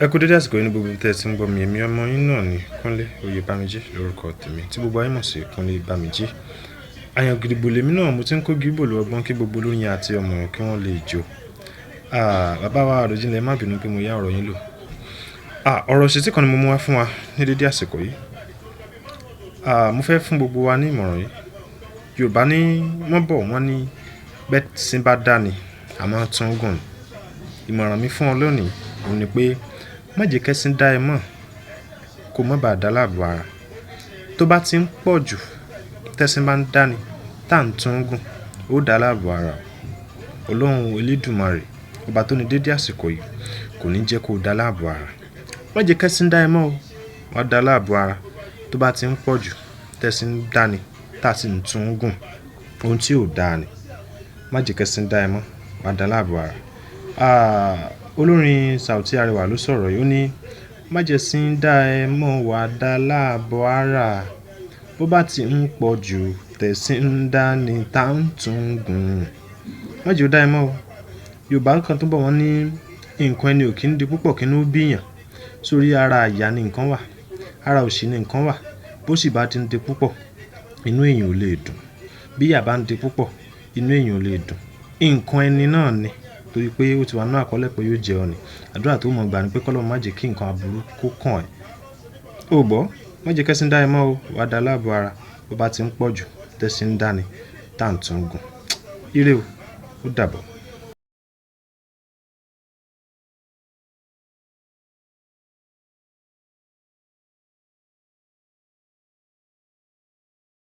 Ẹ kú dédé àsìkò yìí ní gbogbo ibi tí ẹ ti ń gbọ́ mi. Èmi ọmọ yín náà ni Kúnlé Oyèbámijí lórúkọ tèmi tí gbogbo ayé mọ̀ sí Kúnlé Bámijí. Àyàn gidigbo lèmi náà mo ti ń kó gíbò lu ọgbọ́n kí gbogbo olóyin àti ọmọ kí wọ́n lè jó. Bàbá wa àròjinlẹ̀ má bínú pé mo yá ọ̀rọ̀ yín lò. Ọ̀rọ̀ ìṣítí kan ni mo mú wá fún wa ní dédé àsìkò yìí. Mo fẹ́ fún gbogbo wa ní ìmọ̀ràn yìí. Yorùbá ní wọ́n bọ̀ wọ́n ní bẹ́ṣin bá dá ni àmọ́ tún gùn. Ìmọ̀ràn mi fún ọ lónìí òun ni pé má jẹ́ kẹ́ṣin dá ẹ mọ̀ kó má bàa dá láàbò ara. Tó bá ti ń pọ̀ jù tẹ́ṣin bá ń dá ni tá ń tún gùn ó dá láàbò ara. Ọlọ́run Elédùmarè ọba tó ní dédé àsìkò yìí kò ní jẹ́ kó dá láàbò ara. Má jẹ́ kẹ́ṣin dá ẹ mọ̀ o wá dá láàbò ara. Tó bá ti ń pọ̀ jù tẹ́ṣin dá ni tá sì ń tún gùn ohun tí ò dáa ni. Má jẹ́ kẹ́ṣin dá ẹ mọ̀ wá dá láàbò ara. Olórin Saoti Arẹwà ló sọ̀rọ̀ yìí ó ní má jẹ́ ṣin dá ẹ mọ̀ wá dá láàbò ara. Bó bá ti ń pọ̀ jù tẹ́ṣin dá ni tá ń tún gùn. Má jẹ́ ó dá ẹ mọ̀ o. Yorùbá kan tó bọ̀ wọ́n ní nǹkan ẹni ò kí ń di púpọ̀ kí inú bí yàn. Sórí ara ìyá ni nǹkan wà, ara òṣì ni nǹkan wà. Bó sì bá ti ń di púpọ̀ inú èèyàn ò lè dùn. Bí ìyà bá ń di púpọ̀ inú èèyàn ò lè dùn. Nǹkan ẹni náà ni torí pé ó ti wà nínú àkọọ́lẹ̀ pé yóò jẹ ọ ni. Àdúrà tó mọ̀ gbà ni pé k'Ọlọ́run má jẹ́ kí nǹkan aburú kó kàn ẹ́. O gbọ́, má jẹ́ kẹ́ṣin dá ẹ mọ̀ o wá dá láàbò ara. Bó bá ti ń pọ̀ jù tẹ́ṣin dá ni tá ń tún gùn. Ire o, ó dàbọ̀.